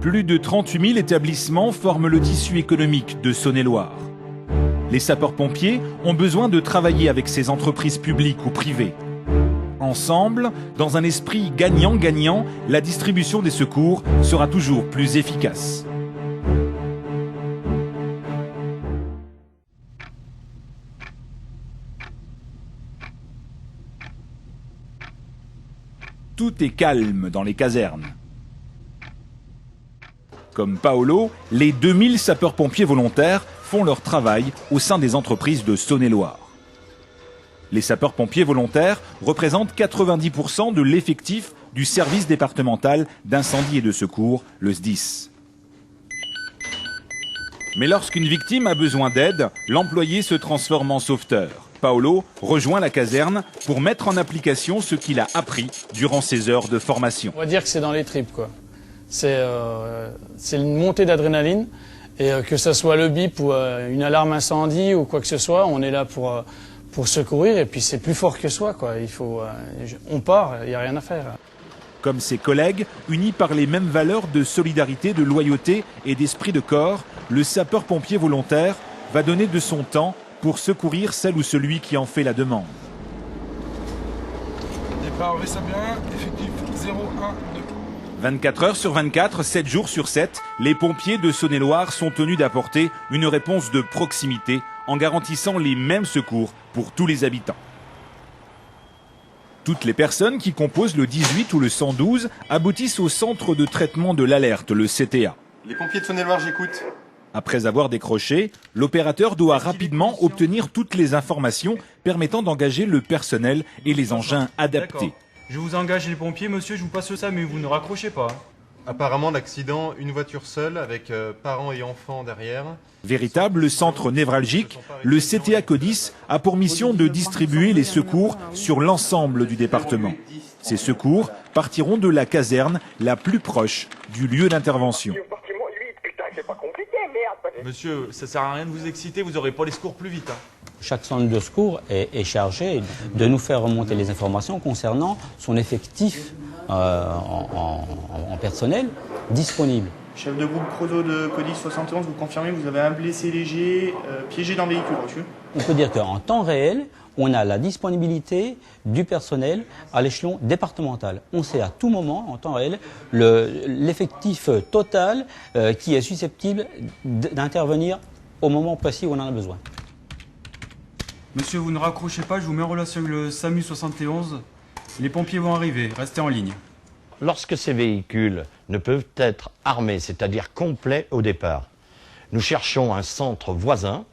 Plus de 38 000 établissements forment le tissu économique de Saône-et-Loire. Les sapeurs-pompiers ont besoin de travailler avec ces entreprises publiques ou privées. Ensemble, dans un esprit gagnant-gagnant, la distribution des secours sera toujours plus efficace. Tout est calme dans les casernes. Comme Paolo, les 2000 sapeurs-pompiers volontaires font leur travail au sein des entreprises de Saône-et-Loire. Les sapeurs-pompiers volontaires représentent 90% de l'effectif du service départemental d'incendie et de secours, le SDIS. Mais lorsqu'une victime a besoin d'aide, l'employé se transforme en sauveteur. Paolo rejoint la caserne pour mettre en application ce qu'il a appris durant ses heures de formation. On va dire que c'est dans les tripes, quoi. C'est une montée d'adrénaline. Et que ce soit le bip ou une alarme incendie ou quoi que ce soit, on est là pour secourir. Et puis c'est plus fort que soi, quoi. On part, il n'y a rien à faire. Comme ses collègues, unis par les mêmes valeurs de solidarité, de loyauté et d'esprit de corps, le sapeur-pompier volontaire va donner de son temps pour secourir celle ou celui qui en fait la demande. Départ, ça bien, effectif 0, 1, 2. 24 heures sur 24, 7 jours sur 7, les pompiers de Saône-et-Loire sont tenus d'apporter une réponse de proximité en garantissant les mêmes secours pour tous les habitants. Toutes les personnes qui composent le 18 ou le 112 aboutissent au centre de traitement de l'alerte, le CTA. Les pompiers de Saône-et-Loire, j'écoute. Après avoir décroché, l'opérateur doit rapidement obtenir toutes les informations permettant d'engager le personnel et les engins adaptés. Je vous engage les pompiers, monsieur, je vous passe ça, mais vous ne raccrochez pas. Apparemment, l'accident, une voiture seule avec parents et enfants derrière. Véritable centre névralgique, le CTA Codis a pour mission de distribuer les secours sur l'ensemble du département. Ces secours partiront de la caserne la plus proche du lieu d'intervention. Monsieur, ça sert à rien de vous exciter, vous n'aurez pas les secours plus vite. Chaque centre de secours est chargé de nous faire remonter les informations concernant son effectif en personnel disponible. Chef de groupe chrono de Codis 71, vous confirmez que vous avez un blessé léger piégé dans le véhicule, reçu? On peut dire qu'en temps réel, on a la disponibilité du personnel à l'échelon départemental. On sait à tout moment, en temps réel, l'effectif total qui est susceptible d'intervenir au moment précis où on en a besoin. Monsieur, vous ne raccrochez pas, je vous mets en relation avec le SAMU 71. Les pompiers vont arriver, restez en ligne. Lorsque ces véhicules ne peuvent être armés, c'est-à-dire complets au départ, nous cherchons un centre voisin.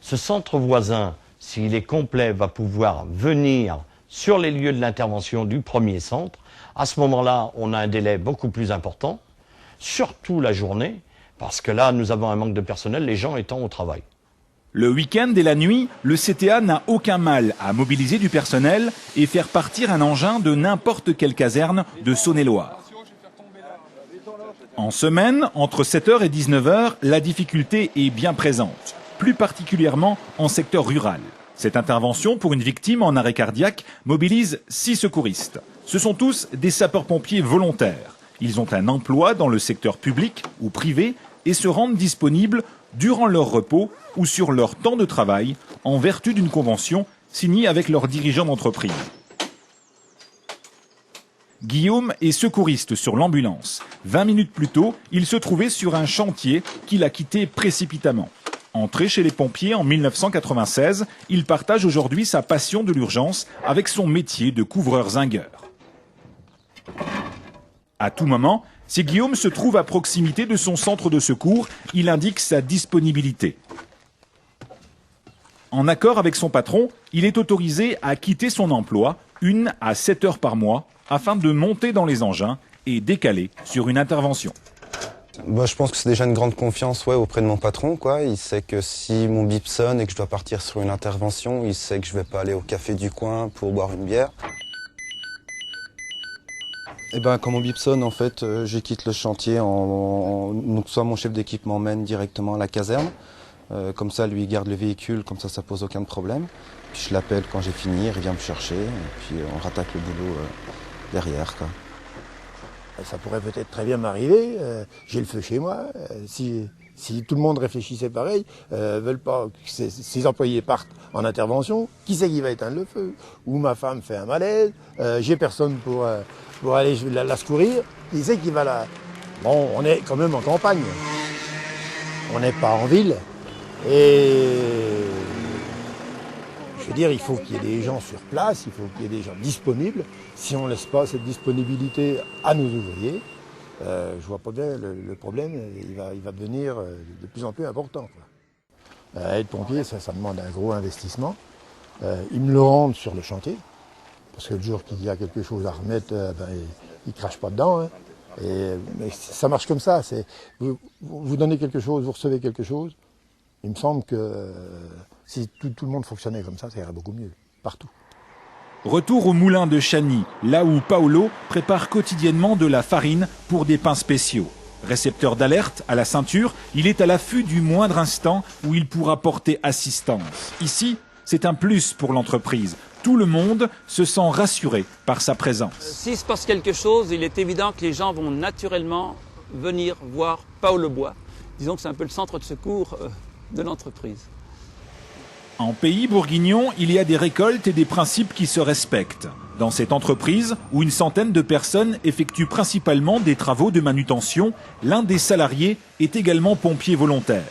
Ce centre voisin, s'il est complet, va pouvoir venir sur les lieux de l'intervention du premier centre. À ce moment-là, on a un délai beaucoup plus important, surtout la journée, parce que là, nous avons un manque de personnel, les gens étant au travail. Le week-end et la nuit, le CTA n'a aucun mal à mobiliser du personnel et faire partir un engin de n'importe quelle caserne de Saône-et-Loire. En semaine, entre 7h et 19h, la difficulté est bien présente, plus particulièrement en secteur rural. Cette intervention pour une victime en arrêt cardiaque mobilise 6 secouristes. Ce sont tous des sapeurs-pompiers volontaires. Ils ont un emploi dans le secteur public ou privé et se rendent disponibles durant leur repos ou sur leur temps de travail en vertu d'une convention signée avec leurs dirigeants d'entreprise. Guillaume est secouriste sur l'ambulance. 20 minutes plus tôt, il se trouvait sur un chantier qu'il a quitté précipitamment. Entré chez les pompiers en 1996, il partage aujourd'hui sa passion de l'urgence avec son métier de couvreur-zingueur. À tout moment, si Guillaume se trouve à proximité de son centre de secours, il indique sa disponibilité. En accord avec son patron, il est autorisé à quitter son emploi 1 à 7 heures par mois afin de monter dans les engins et décaler sur une intervention. Je pense que c'est déjà une grande confiance auprès de mon patron, quoi. Il sait que si mon bip sonne et que je dois partir sur une intervention, il sait que je vais pas aller au café du coin pour boire une bière. Et quand mon bip sonne, en fait, je quitte le chantier, donc soit mon chef d'équipe m'emmène directement à la caserne, comme ça lui il garde le véhicule, comme ça pose aucun problème. Puis je l'appelle quand j'ai fini, il vient me chercher, et puis on rattaque le boulot derrière, quoi. ça pourrait peut-être très bien m'arriver. J'ai le feu chez moi. Si tout le monde réfléchissait pareil, veulent pas que ces employés partent en intervention, qui c'est qui va éteindre le feu? Ou ma femme fait un malaise, j'ai personne pour aller la secourir, qui c'est qui va la... Bon, on est quand même en campagne. On n'est pas en ville. Et je veux dire, il faut qu'il y ait des gens sur place, il faut qu'il y ait des gens disponibles. Si on ne laisse pas cette disponibilité à nos ouvriers, je vois pas bien le problème, il va devenir de plus en plus important, quoi. Être pompier, ça demande un gros investissement. Ils me le rendent sur le chantier, parce que le jour qu'il y a quelque chose à remettre, ils ne crachent pas dedans. Hein. Mais ça marche comme ça. Vous donnez quelque chose, vous recevez quelque chose. Il me semble que si tout le monde fonctionnait comme ça irait beaucoup mieux, partout. Retour au moulin de Chagny, là où Paolo prépare quotidiennement de la farine pour des pains spéciaux. Récepteur d'alerte à la ceinture, il est à l'affût du moindre instant où il pourra porter assistance. Ici, c'est un plus pour l'entreprise. Tout le monde se sent rassuré par sa présence. S'il se passe quelque chose, il est évident que les gens vont naturellement venir voir Paolo Bois. Disons que c'est un peu le centre de secours de l'entreprise. En pays bourguignon, il y a des récoltes et des principes qui se respectent. Dans cette entreprise, où une centaine de personnes effectuent principalement des travaux de manutention, l'un des salariés est également pompier volontaire.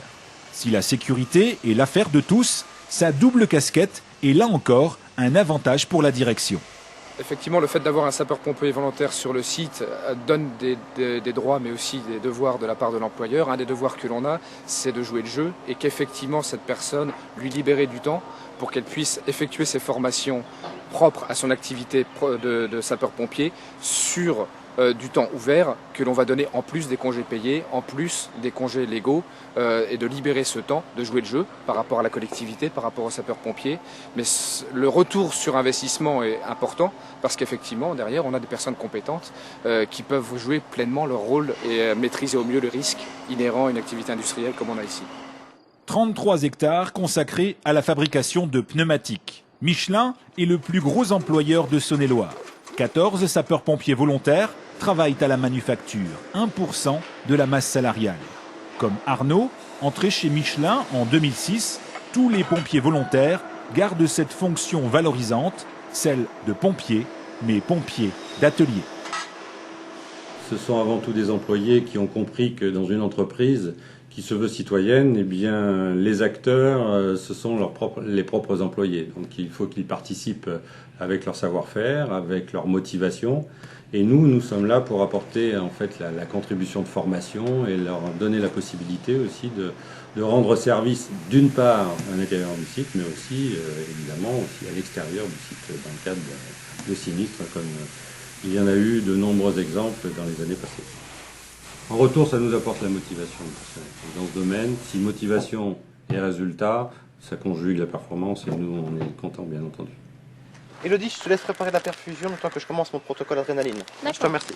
Si la sécurité est l'affaire de tous, sa double casquette est là encore un avantage pour la direction. Effectivement, le fait d'avoir un sapeur-pompier volontaire sur le site donne des droits, mais aussi des devoirs de la part de l'employeur. Un des devoirs que l'on a, c'est de jouer le jeu et qu'effectivement, cette personne lui libérer du temps pour qu'elle puisse effectuer ses formations propres à son activité de sapeur-pompier sur du temps ouvert que l'on va donner en plus des congés payés, en plus des congés légaux et de libérer ce temps de jouer le jeu par rapport à la collectivité, par rapport aux sapeurs-pompiers. Mais le retour sur investissement est important parce qu'effectivement, derrière, on a des personnes compétentes qui peuvent jouer pleinement leur rôle et maîtriser au mieux le risque inhérent à une activité industrielle comme on a ici. 33 hectares consacrés à la fabrication de pneumatiques. Michelin est le plus gros employeur de Saône-et-Loire. 14 sapeurs-pompiers volontaires travaillent à la manufacture, 1% de la masse salariale. Comme Arnaud, entré chez Michelin en 2006, tous les pompiers volontaires gardent cette fonction valorisante, celle de pompier, mais pompier d'atelier. Ce sont avant tout des employés qui ont compris que dans une entreprise qui se veut citoyenne, eh bien, les acteurs, ce sont les propres employés. Donc il faut qu'ils participent avec leur savoir-faire, avec leur motivation. Et nous sommes là pour apporter en fait la contribution de formation et leur donner la possibilité aussi de rendre service d'une part à l'intérieur du site, mais aussi évidemment aussi à l'extérieur du site dans le cadre de sinistres comme il y en a eu de nombreux exemples dans les années passées. En retour, ça nous apporte la motivation. Dans ce domaine, si motivation et résultat, ça conjugue la performance et nous, on est contents, bien entendu. Élodie, je te laisse préparer la perfusion le temps que je commence mon protocole adrénaline. Je te remercie.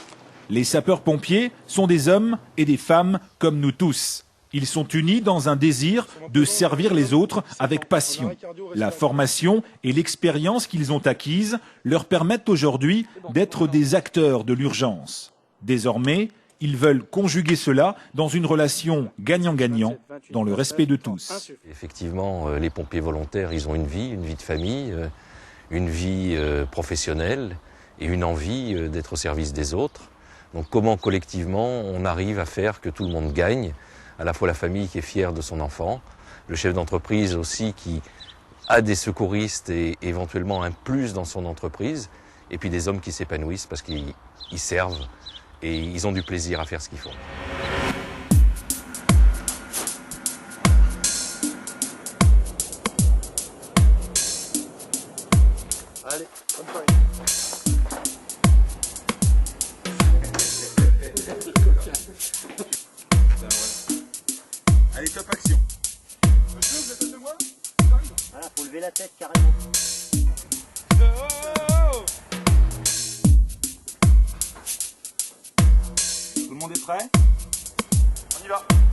Les sapeurs-pompiers sont des hommes et des femmes comme nous tous. Ils sont unis dans un désir de servir les autres avec passion. La formation et l'expérience qu'ils ont acquise leur permettent aujourd'hui d'être des acteurs de l'urgence. Désormais, ils veulent conjuguer cela dans une relation gagnant-gagnant, dans le respect de tous. Effectivement, les pompiers volontaires, ils ont une vie de famille, une vie professionnelle et une envie d'être au service des autres. Donc comment collectivement on arrive à faire que tout le monde gagne, à la fois la famille qui est fière de son enfant, le chef d'entreprise aussi qui a des secouristes et éventuellement un plus dans son entreprise, et puis des hommes qui s'épanouissent parce qu'ils servent et ils ont du plaisir à faire ce qu'ils font. Allez, bonne soirée. Allez, top action. Monsieur, vous êtes à 2 mois? Voilà, faut lever la tête carrément. Tout le monde est prêt? On y va.